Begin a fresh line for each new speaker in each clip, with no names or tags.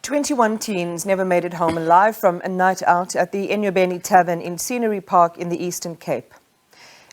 21 teens never made it home alive from a night out at the Enyobeni Tavern in Scenery Park in the Eastern Cape.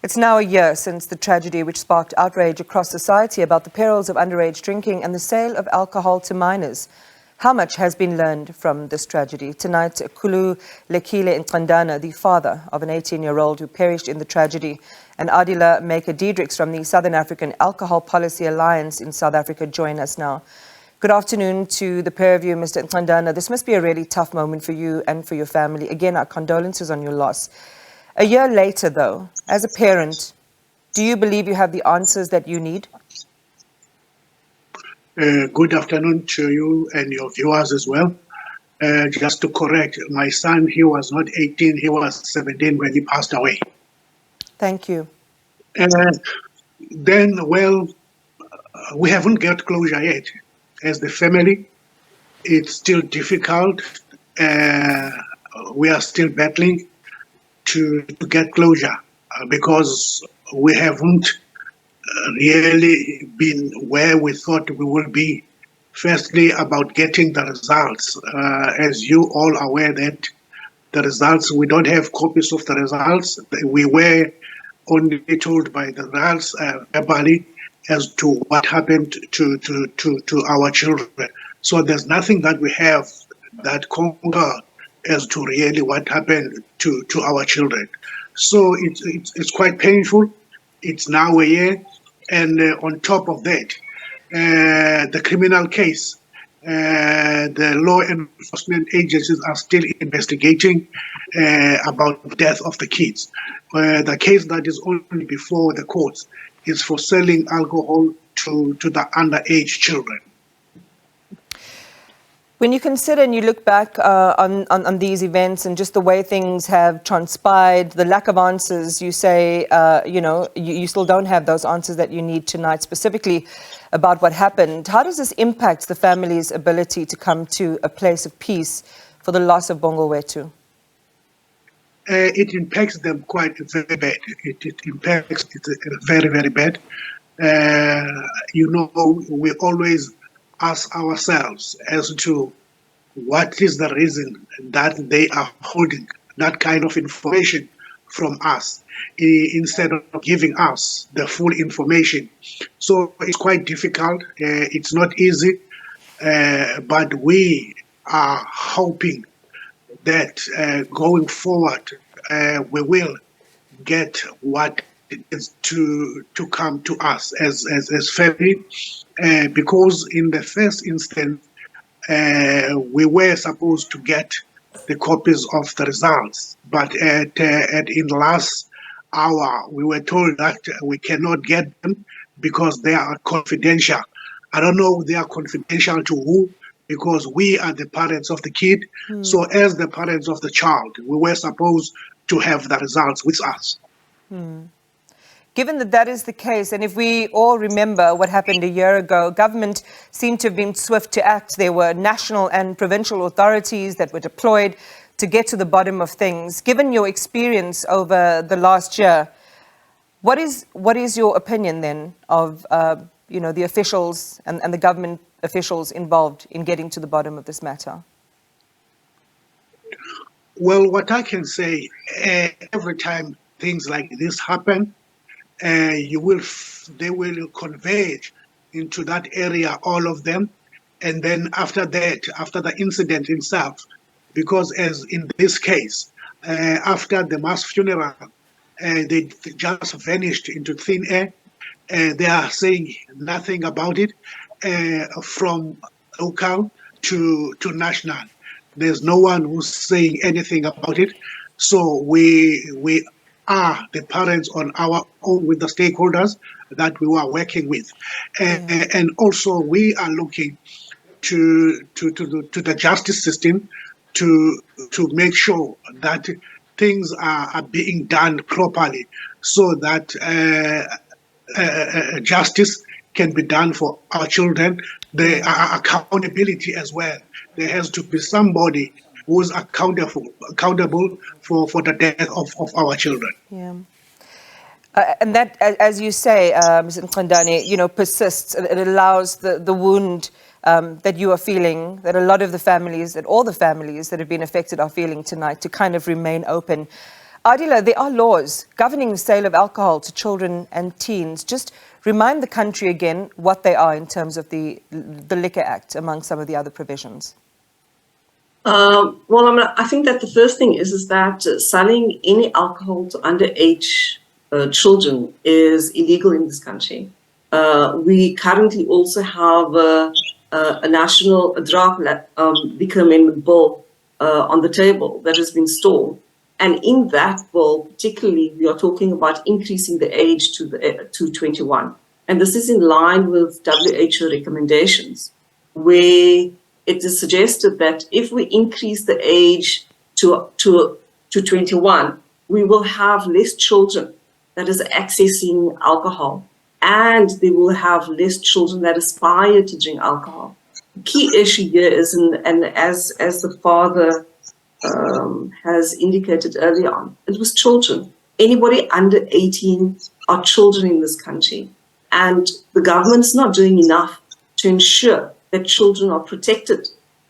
It's now a year since the tragedy which sparked outrage across society about the perils of underage drinking and the sale of alcohol to minors. How much has been learned from this tragedy? Tonight, Khululekile Ncandana, the father of an 18-year-old who perished in the tragedy, and Aadilah Maker-Diedricks from the Southern African Alcohol Policy Alliance in South Africa join us now. Good afternoon to the pair of you, Mr. Ncandana. This must be a really tough moment for you and for your family. Again, our condolences on your loss. A year later, though, as a parent, do you believe you have the answers that you need?
Good afternoon to you and your viewers as well. Just to correct, my son, he was not 18, he was 17 when he passed away.
Thank you.
We haven't got closure yet. As the family, it's still difficult. We are still battling to get closure because we haven't really been where we thought we would be. Firstly, about getting the results. As you all are aware that the results, we don't have copies of the results. We were only told by the results verbally as to what happened to our children. So there's nothing that we have that conquer as to really what happened to our children. So it's quite painful. It's now a year. And on top of that, the criminal case, the law enforcement agencies are still investigating about the death of the kids. The case that is only before the courts is for selling alcohol to the underage children.
When you consider and you look back on these events and just the way things have transpired, the lack of answers, you say, you still don't have those answers that you need tonight, specifically about what happened. How does this impact the family's ability to come to a place of peace for the loss of Bongo Wetu?
It impacts them quite very bad. It impacts it very, very bad. We always ask ourselves as to what is the reason that they are holding that kind of information from us instead of giving us the full information. So it's quite difficult. It's not easy, but we are hoping that going forward, we will get what is to come to us as family, because in the first instance, we were supposed to get the copies of the results, but in the last hour, we were told that we cannot get them because they are confidential. I don't know they are confidential to who, because we are the parents of the kid. So as the parents of the child, we were supposed to have the results with us.
Given that that is the case, and if we all remember what happened a year ago, government seemed to have been swift to act. There were national and provincial authorities that were deployed to get to the bottom of things. Given your experience over the last year, what is your opinion then of the officials and the government officials involved in getting to the bottom of this matter?
Well, what I can say, every time things like this happen, they will converge into that area, all of them. And then after that, after the incident itself, because as in this case, after the mass funeral, they just vanished into thin air. They are saying nothing about it, from local to national. There's no one who's saying anything about it. So we are the parents on our own with the stakeholders that we were working with. And also we are looking to the justice system to make sure that things are being done properly, so that justice can be done for our children. The accountability as well. There has to be somebody who is accountable for the death of our children.
Yeah. And that, as you say, Mr. Ncandana, persists. It allows the wound that you are feeling, that a lot of the families, that all the families that have been affected are feeling tonight, to kind of remain open. Aadilah, there are laws governing the sale of alcohol to children and teens. Just remind the country again what they are in terms of the Liquor Act, among some of the other provisions.
I think that the first thing is that selling any alcohol to underage children is illegal in this country. We currently also have a national draft liquor amendment bill on the table that has been stalled. And in that bill, particularly, we are talking about increasing the age to 21. And this is in line with WHO recommendations, where it is suggested that if we increase the age to 21, we will have less children that is accessing alcohol, and they will have less children that aspire to drink alcohol. The key issue here is, and as the father has indicated earlier on, it was children. Anybody under 18 are children in this country, and the government is not doing enough to ensure that children are protected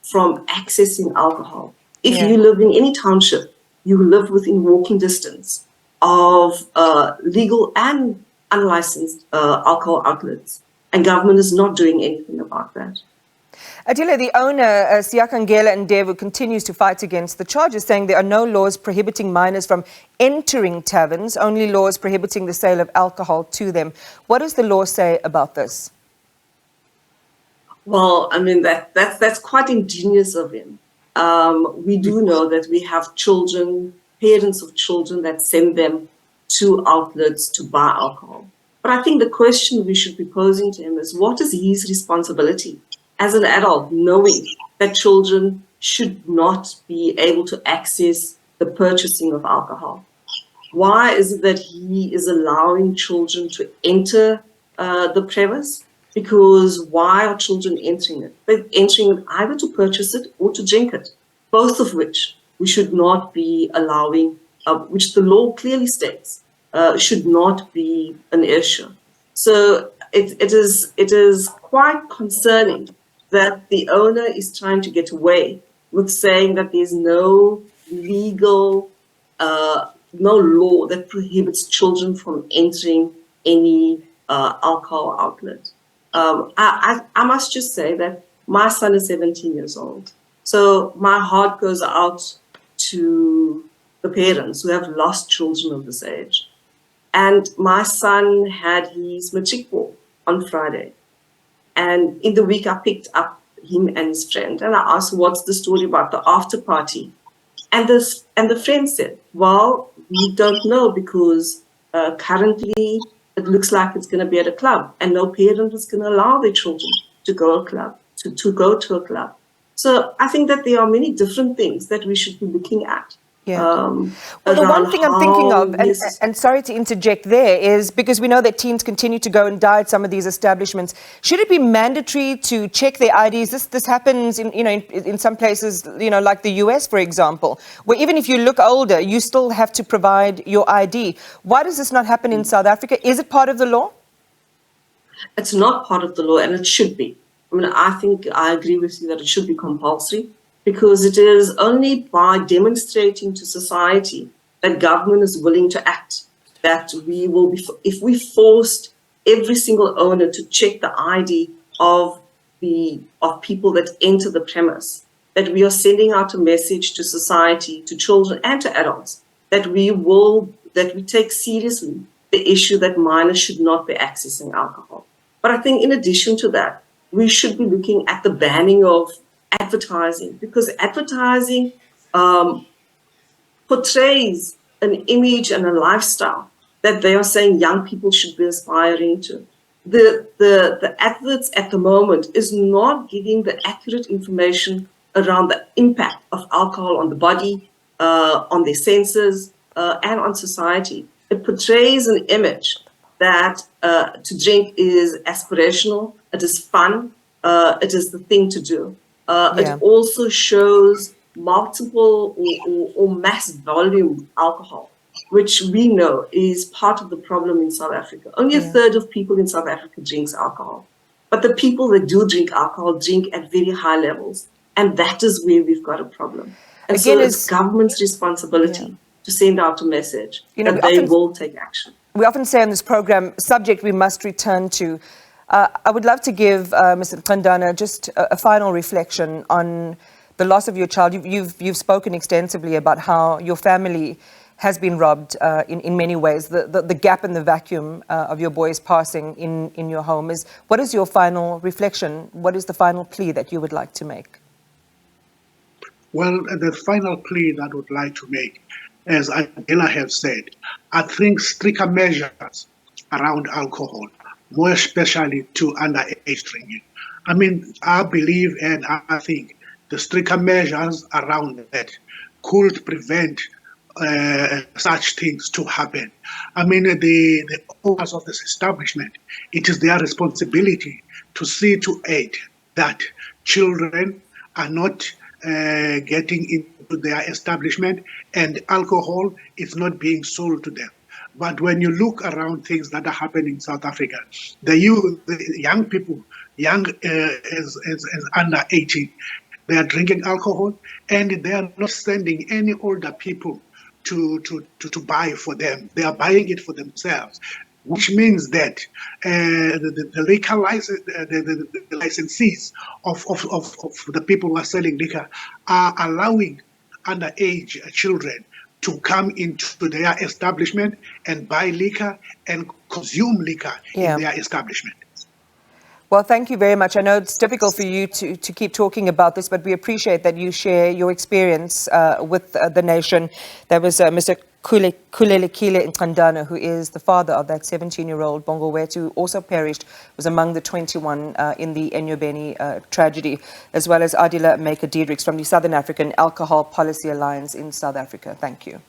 from accessing alcohol. If you live in any township, you live within walking distance of legal and unlicensed alcohol outlets, and government is not doing anything about that.
Aadilah, the owner, Khululekile Ncandana, continues to fight against the charges, saying there are no laws prohibiting minors from entering taverns, only laws prohibiting the sale of alcohol to them. What does the law say about this?
Well, I mean, that's quite ingenious of him. We do know that we have children, parents of children that send them to outlets to buy alcohol. But I think the question we should be posing to him is, what is his responsibility as an adult, knowing that children should not be able to access the purchasing of alcohol? Why is it that he is allowing children to enter the premise? Because why are children entering it? They're entering it either to purchase it or to drink it, both of which we should not be allowing, which the law clearly states should not be an issue. So it is quite concerning that the owner is trying to get away with saying that there's no legal, no law that prohibits children from entering any alcohol outlet. I must just say that my son is 17 years old. So my heart goes out to the parents who have lost children of this age. And my son had his matric ball on Friday. And in the week, I picked up him and his friend, and I asked, what's the story about the after party? And the friend said, well, we don't know, because currently it looks like it's going to be at a club, and no parent is going to allow their children to go to a club. So I think that there are many different things that we should be looking at.
Yeah. Well, the one thing I'm thinking of, and sorry to interject there, is because we know that teens continue to go and die at some of these establishments. Should it be mandatory to check their IDs? This happens in some places, like the US, for example, where even if you look older, you still have to provide your ID. Why does this not happen in South Africa? Is it part of the law?
It's not part of the law, and it should be. I mean, I think I agree with you that it should be compulsory, because it is only by demonstrating to society that government is willing to act, that we will be, if we forced every single owner to check the ID of people that enter the premise, that we are sending out a message to society, to children and to adults, that we take seriously the issue that minors should not be accessing alcohol. But I think in addition to that, we should be looking at the banning of advertising, because advertising portrays an image and a lifestyle that they are saying young people should be aspiring to. The adverts at the moment is not giving the accurate information around the impact of alcohol on the body, on their senses, and on society. It portrays an image that to drink is aspirational, it is fun, it is the thing to do. It also shows multiple or mass volume alcohol, which we know is part of the problem in South Africa. Only a third of people in South Africa drinks alcohol. But the people that do drink alcohol drink at very high levels. And that is where we've got a problem. And
Again,
so it's government's responsibility to send out a message that they will take action.
We often say on this program, subject we must return to. I would love to give Mr. Ncandana just a final reflection on the loss of your child. You've spoken extensively about how your family has been robbed in many ways. The gap and the vacuum of your boy's passing in your home is. What is your final reflection? What is the final plea that you would like to make?
Well, the final plea that I would like to make, as Aadilah has said, I think stricter measures around alcohol, more especially to underage drinking. I mean, I believe and I think the stricter measures around that could prevent such things to happen. I mean, the owners of this establishment, it is their responsibility to see to it that children are not getting into their establishment and alcohol is not being sold to them. But when you look around things that are happening in South Africa, the young people, as under 18, they are drinking alcohol and they are not sending any older people to buy for them. They are buying it for themselves, which means that the liquor license, the licensees of the people who are selling liquor are allowing underage children to come into their establishment and buy liquor and consume liquor in their establishment.
Well, thank you very much. I know it's difficult for you to keep talking about this, but we appreciate that you share your experience with the nation. There was Mr. Khululekile Ncandana, who is the father of that 17-year-old Bongowethu, who also perished, was among the 21 in the Enyobeni tragedy, as well as Aadilah Maker-Diedricks from the Southern African Alcohol Policy Alliance in South Africa. Thank you.